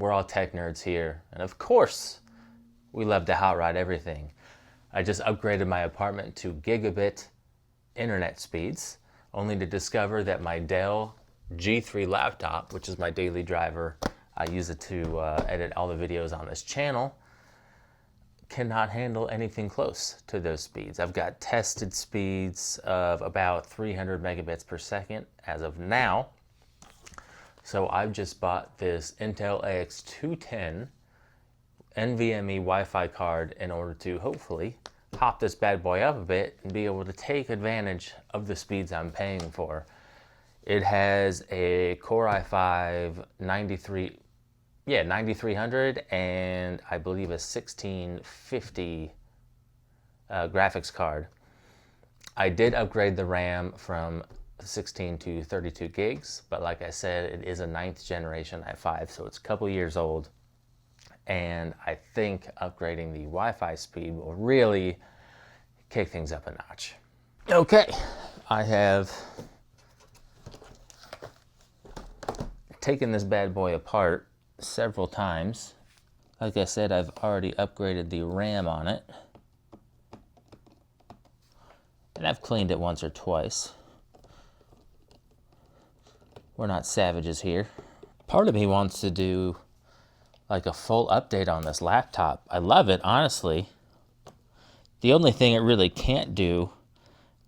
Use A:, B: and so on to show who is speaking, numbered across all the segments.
A: We're all tech nerds here, and of course, we love to hot rod everything. I just upgraded my apartment to gigabit internet speeds, only to discover that my Dell G3 laptop, which is my daily driver, I use it to edit all the videos on this channel, cannot handle anything close to those speeds. I've got tested speeds of about 300 megabits per second as of now. So I've just bought this Intel AX210 NVMe Wi-Fi card in order to hopefully hop this bad boy up a bit and be able to take advantage of the speeds I'm paying for. It has a Core i5 9300 and I believe a 1650 graphics card. I did upgrade the RAM from 16 to 32 gigs, but like I said, it is a 9th generation i5, so it's a couple years old. And I think upgrading the Wi-Fi speed will really kick things up a notch. Okay, I have taken this bad boy apart several times. Like I said, I've already upgraded the RAM on it. And I've cleaned it once or twice. We're not savages here. Part of me wants to do like a full update on this laptop. I love it, honestly. The only thing it really can't do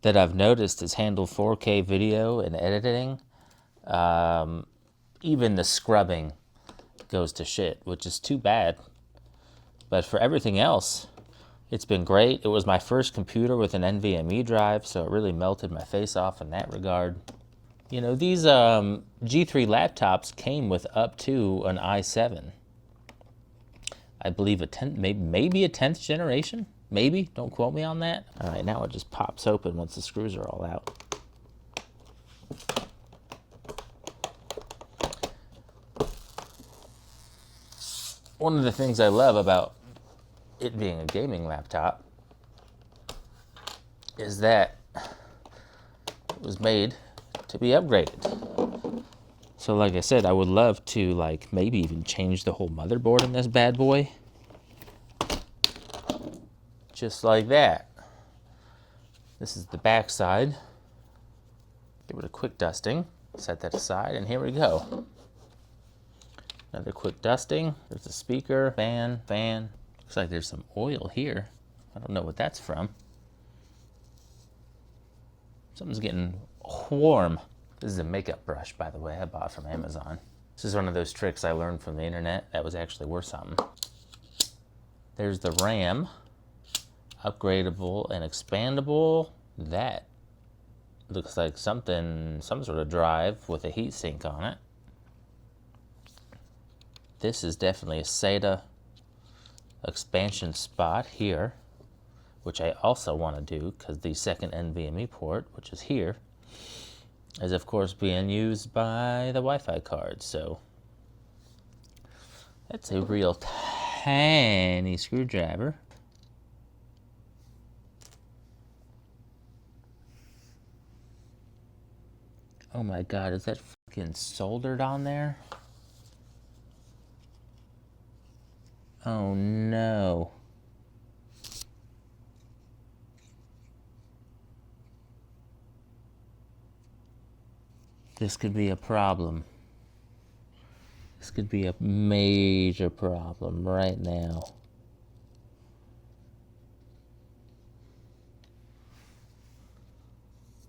A: that I've noticed is handle 4K video and editing. Even the scrubbing goes to shit, which is too bad. But for everything else, it's been great. It was my first computer with an NVMe drive, so it really melted my face off in that regard. You know, these G3 laptops came with up to an i7. I believe a 10th, maybe a 10th generation? Maybe, don't quote me on that. All right, now it just pops open once the screws are all out. One of the things I love about it being a gaming laptop is that it was made to be upgraded. So like I said, I would love to like maybe even change the whole motherboard in this bad boy. Just like that. This is the back side. Give it a quick dusting. Set that aside, and here we go. Another quick dusting. There's a speaker, fan. Looks like there's some oil here. I don't know what that's from. Something's getting warm. This is a makeup brush, by the way, I bought from Amazon. This is one of those tricks I learned from the internet that was actually worth something. There's the RAM. Upgradable and expandable. That looks like some sort of drive with a heat sink on it. This is definitely a SATA expansion spot here, which I also want to do because the second NVMe port, which is here, is of course being used by the Wi-Fi card. So that's a real tiny screwdriver. Oh my God, is that fucking soldered on there? Oh no. This could be a problem. This could be a major problem right now.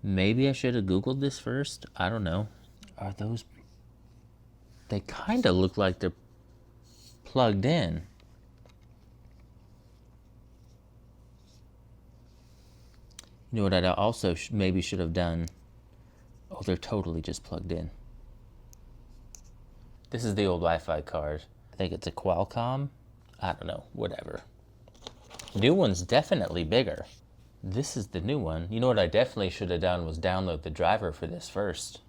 A: Maybe I should have Googled this first. I don't know. Are those... They kind of look like they're plugged in. You know what I also maybe should have done? Oh, they're totally just plugged in. This is the old Wi-Fi card. I think it's a Qualcomm. I don't know, whatever. New one's definitely bigger. This is the new one. You know what I definitely should have done was download the driver for this first.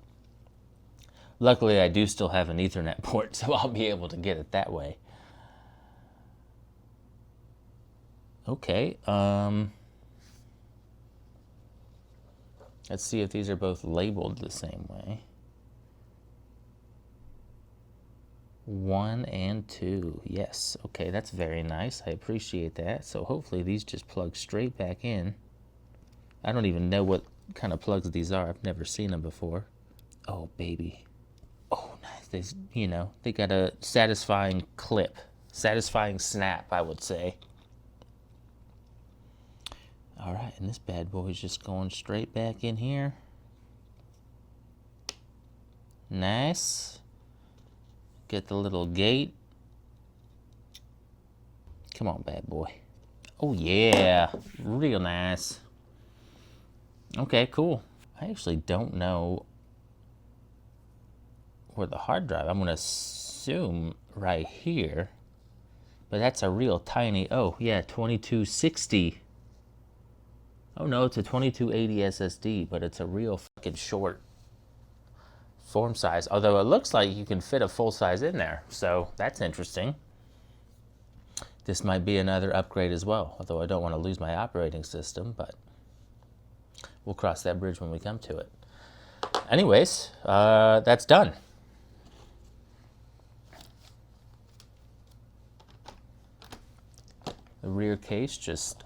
A: Luckily, I do still have an Ethernet port, so I'll be able to get it that way. Okay, let's see if these are both labeled the same way. 1 and 2. Yes. Okay, that's very nice. I appreciate that. So hopefully these just plug straight back in. I don't even know what kind of plugs these are. I've never seen them before. Oh, baby. Oh, nice. They got a satisfying clip. Satisfying snap, I would say. All right, and this bad boy is just going straight back in here. Nice. Get the little gate. Come on, bad boy. Oh, yeah. Real nice. Okay, cool. I actually don't know where the hard drive, I'm going to assume right here. But that's a real tiny, oh, yeah, 2260. Oh, no, it's a 2280 SSD, but it's a real fucking short form size. Although it looks like you can fit a full size in there. So that's interesting. This might be another upgrade as well, although I don't want to lose my operating system, but we'll cross that bridge when we come to it. Anyways, that's done. The rear case just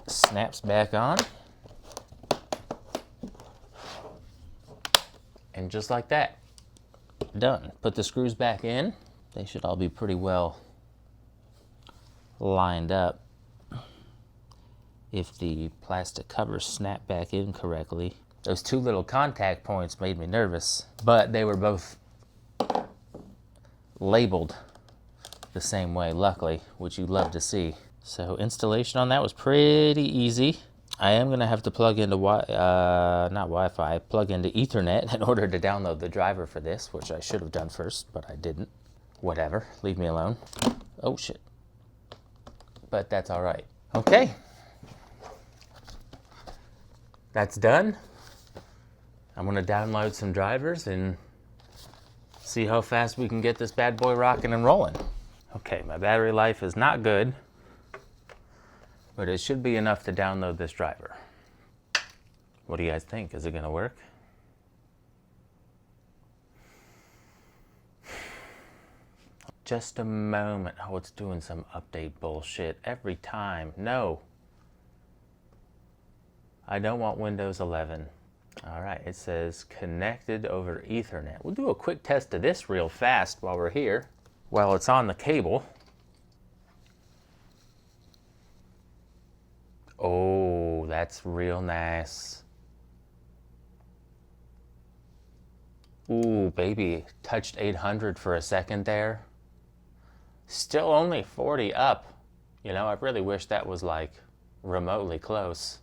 A: snaps back on. And just like that, done. Put the screws back in. They should all be pretty well lined up. If the plastic covers snap back in correctly. Those two little contact points made me nervous, but they were both labeled the same way, luckily, which you love to see. So installation on that was pretty easy. I am gonna have to plug into not Wi-Fi, plug into Ethernet in order to download the driver for this, which I should have done first, but I didn't. Whatever, leave me alone. Oh shit. But that's all right. Okay. That's done. I'm gonna download some drivers and see how fast we can get this bad boy rocking and rolling. Okay, my battery life is not good, but it should be enough to download this driver. What do you guys think? Is it gonna work? Just a moment. Oh, it's doing some update bullshit every time. No. I don't want Windows 11. All right, it says connected over Ethernet. We'll do a quick test of this real fast while we're here. While it's on the cable. Oh, that's real nice. Ooh, baby, touched 800 for a second there. Still only 40 up. You know, I really wish that was like remotely close.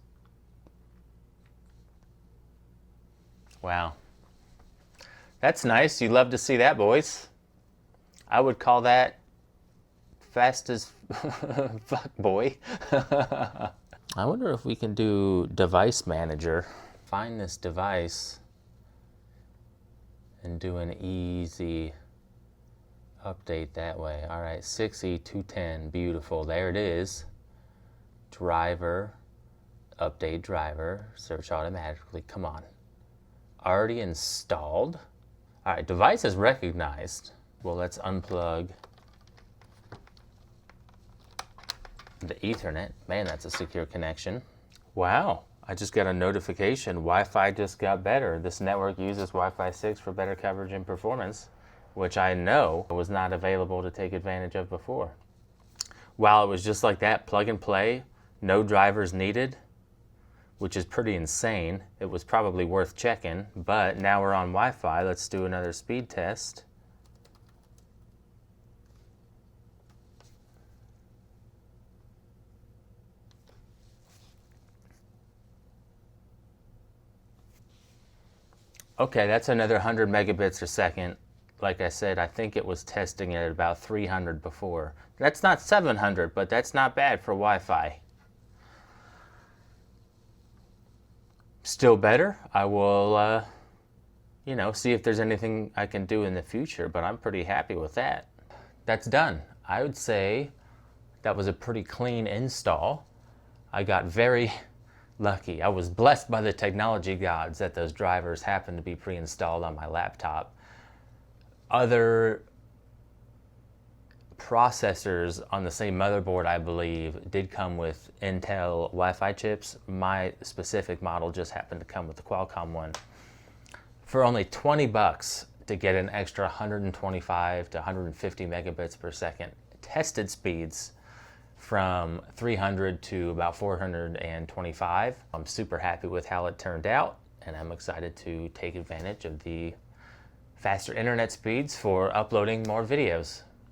A: Wow. That's nice. You love to see that, boys. I would call that fast as fuck, boy. I wonder if we can do device manager. Find this device and do an easy update that way. All right, 6E210, beautiful. There it is. Driver, update driver, search automatically. Come on. Already installed. All right, device is recognized. Well, let's unplug the Ethernet. Man, that's a secure connection. Wow, I just got a notification. Wi-Fi just got better. This network uses Wi-Fi 6 for better coverage and performance, which I know was not available to take advantage of before. While it was just like that, plug and play, no drivers needed, which is pretty insane. It was probably worth checking, but now we're on Wi-Fi. Let's do another speed test. Okay, that's another 100 megabits a second. Like I said, I think it was testing at about 300 before. That's not 700, but that's not bad for Wi-Fi. Still better. I will, see if there's anything I can do in the future, but I'm pretty happy with that. That's done. I would say that was a pretty clean install. I got very lucky. I was blessed by the technology gods that those drivers happened to be pre-installed on my laptop. Other processors on the same motherboard, I believe, did come with Intel Wi-Fi chips. My specific model just happened to come with the Qualcomm one. For only 20 bucks to get an extra 125 to 150 megabits per second tested speeds from 300 to about 425. I'm super happy with how it turned out, and I'm excited to take advantage of the faster internet speeds for uploading more videos.